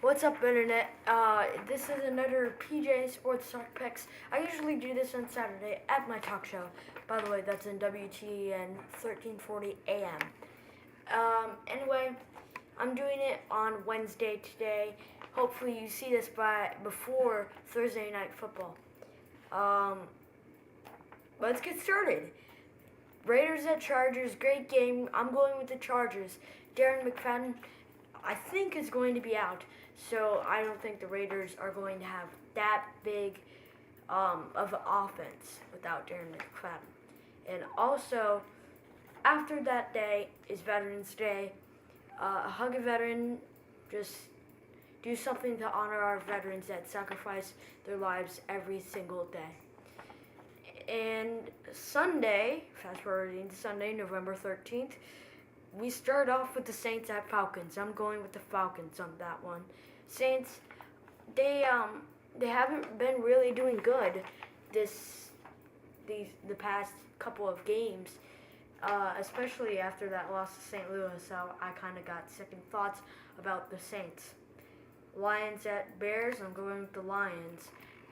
What's up, Internet? This is another PJ Sports Talk Picks. I usually do this on Saturday at my talk show. By the way, that's in WTN 1340 AM. Anyway, I'm doing it on Wednesday today. Hopefully, you see this before Thursday night football. Let's get started. Raiders at Chargers, great game. I'm going with the Chargers. Darren McFadden, I think, is going to be out, so I don't think the Raiders are going to have that big of an offense without Darren McFadden. And also, after that day is Veterans Day. Hug a veteran. Just do something to honor our veterans that sacrifice their lives every single day. And Sunday, fast forwarding to Sunday, November 13th, we start off with the Saints at Falcons. I'm going with the Falcons on that one. Saints, they haven't been really doing good the past couple of games, especially after that loss to St. Louis. So I kind of got second thoughts about the Saints. Lions at Bears. I'm going with the Lions.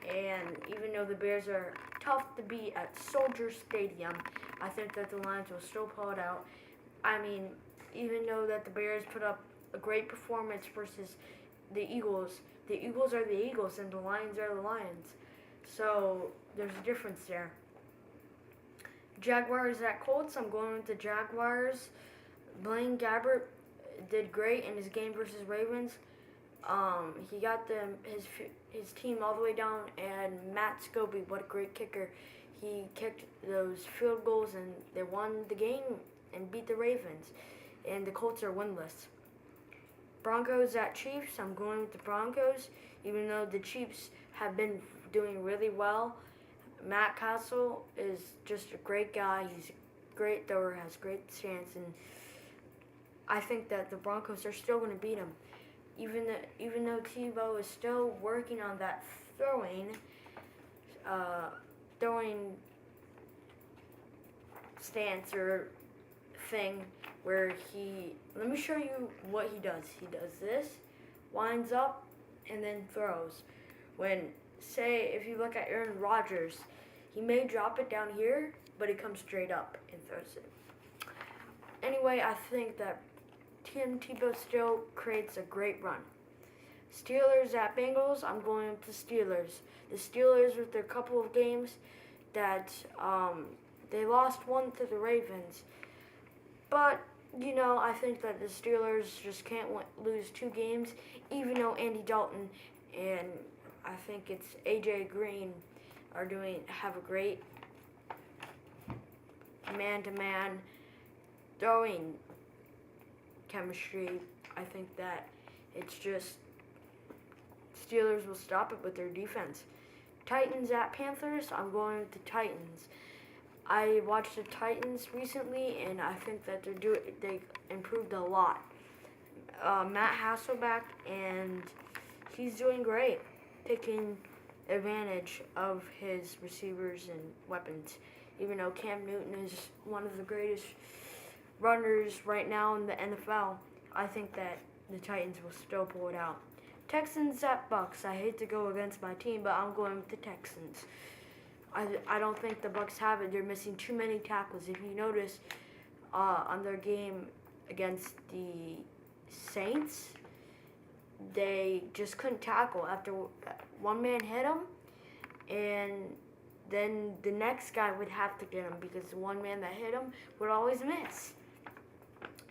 And even though the Bears are tough to beat at Soldier Stadium, I think that the Lions will still pull it out. I mean, even though that the Bears put up a great performance versus the Eagles are the Eagles and the Lions are the Lions. So there's a difference there. Jaguars at Colts. I'm going with the Jaguars. Blaine Gabbert did great in his game versus Ravens. He got his team all the way down, and Matt Scobie, what a great kicker. He kicked those field goals, and they won the game and beat the Ravens. And the Colts are winless. Broncos at Chiefs. I'm going with the Broncos, even though the Chiefs have been doing really well. Matt Castle is just a great guy. He's a great thrower, has great stance, and I think that the Broncos are still going to beat him. Even though Tebow is still working on that throwing stance or thing where let me show you what he does. He does this, winds up, and then throws. Say if you look at Aaron Rodgers, he may drop it down here, but he comes straight up and throws it. Anyway, I think that Tim Tebow still creates a great run. Steelers at Bengals. I'm going with the Steelers. The Steelers, with their couple of games that they lost one to the Ravens, but I think that the Steelers just can't lose two games, even though Andy Dalton and I think it's AJ Green have a great man-to-man throwing chemistry. I think that it's just Steelers will stop it with their defense. Titans at Panthers. I'm going with the Titans. I watched the Titans recently, and I think that they improved a lot. Matt Hasselbeck, and he's doing great, taking advantage of his receivers and weapons. Even though Cam Newton is one of the greatest runners right now in the NFL, I think that the Titans will still pull it out. Texans at Bucks. I hate to go against my team, but I'm going with the Texans. I don't think the Bucks have it. They're missing too many tackles. If you notice, on their game against the Saints, they just couldn't tackle after one man hit them, and then the next guy would have to get him because the one man that hit him would always miss.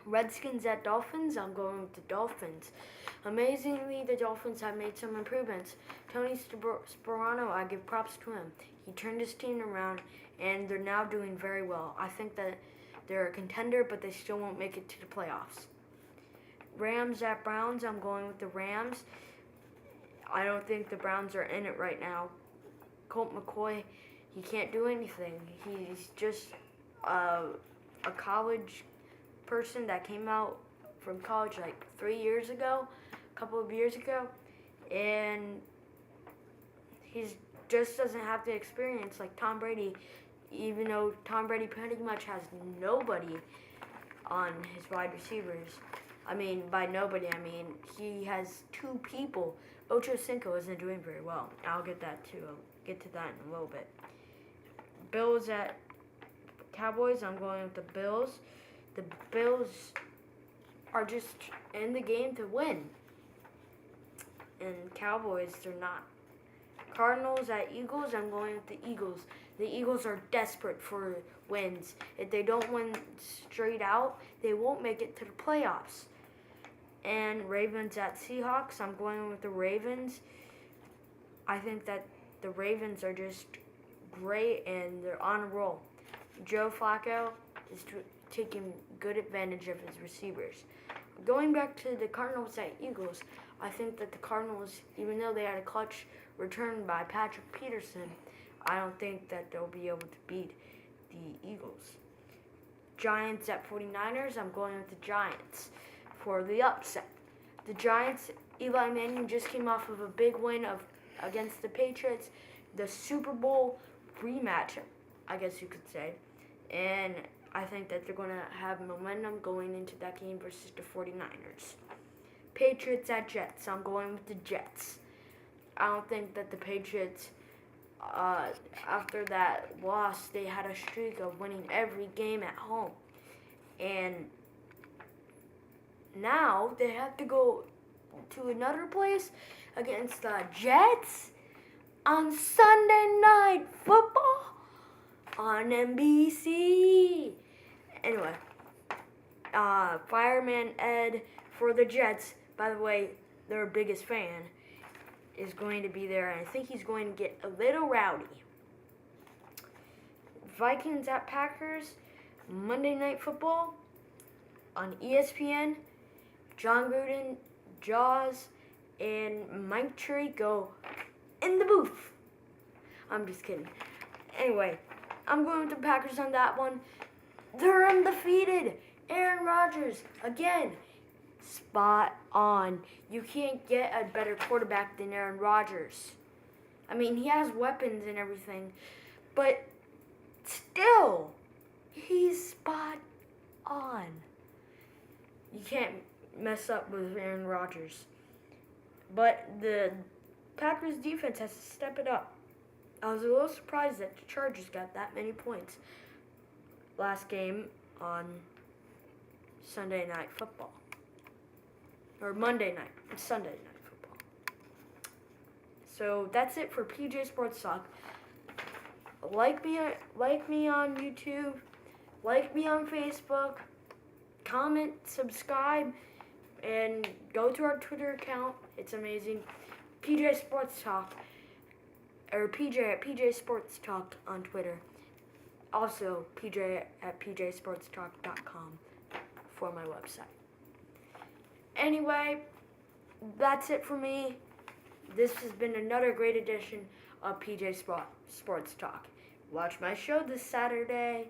Redskins at Dolphins. I'm going with the Dolphins. Amazingly, the Dolphins have made some improvements. Tony Sparano, I give props to him. He turned his team around, and they're now doing very well. I think that they're a contender, but they still won't make it to the playoffs. Rams at Browns. I'm going with the Rams. I don't think the Browns are in it right now. Colt McCoy, he can't do anything. He's just a college person that came out from college like 3 years ago, a couple of years ago, and he just doesn't have the experience like Tom Brady, even though Tom Brady pretty much has nobody on his wide receivers. I mean, by nobody, I mean he has 2 people. Ocho Cinco isn't doing very well. I'll get that too. I'll get to that in a little bit. Bills at Cowboys. I'm going with the Bills. The Bills are just in the game to win. And Cowboys, they're not. Cardinals at Eagles. I'm going with the Eagles. The Eagles are desperate for wins. If they don't win straight out, they won't make it to the playoffs. And Ravens at Seahawks. I'm going with the Ravens. I think that the Ravens are just great and they're on a roll. Joe Flacco is taking good advantage of his receivers. Going back to the Cardinals at Eagles, I think that the Cardinals, even though they had a clutch return by Patrick Peterson, I don't think that they'll be able to beat the Eagles. Giants at 49ers. I'm going with the Giants for the upset. The Giants, Eli Manning just came off of a big win against the Patriots, the Super Bowl rematch, I guess you could say. And I think that they're going to have momentum going into that game versus the 49ers. Patriots at Jets. I'm going with the Jets. I don't think that the Patriots, after that loss, they had a streak of winning every game at home. And now they have to go to another place against the Jets on Sunday Night Football on NBC. Anyway, Fireman Ed for the Jets, by the way, their biggest fan, is going to be there, and I think he's going to get a little rowdy. Vikings at Packers, Monday Night Football on ESPN. John Gruden, Jaws, and Mike Tirico in the booth. I'm just kidding. Anyway, I'm going with the Packers on that one. They're undefeated. Aaron Rodgers, again, spot on. You can't get a better quarterback than Aaron Rodgers. I mean, he has weapons and everything, but still, he's spot on. You can't mess up with Aaron Rodgers. But the Packers defense has to step it up. I was a little surprised that the Chargers got that many points last game on Sunday Night Football. Or Monday night. It's Sunday Night Football. So that's it for PJ Sports Talk. Like me on YouTube. Like me on Facebook. Comment, subscribe, and go to our Twitter account. It's amazing. PJ Sports Talk. Or PJ at PJ Sports Talk on Twitter. Also, PJ at pjsportstalk.com for my website. Anyway, that's it for me. This has been another great edition of PJ Sports Talk. Watch my show this Saturday.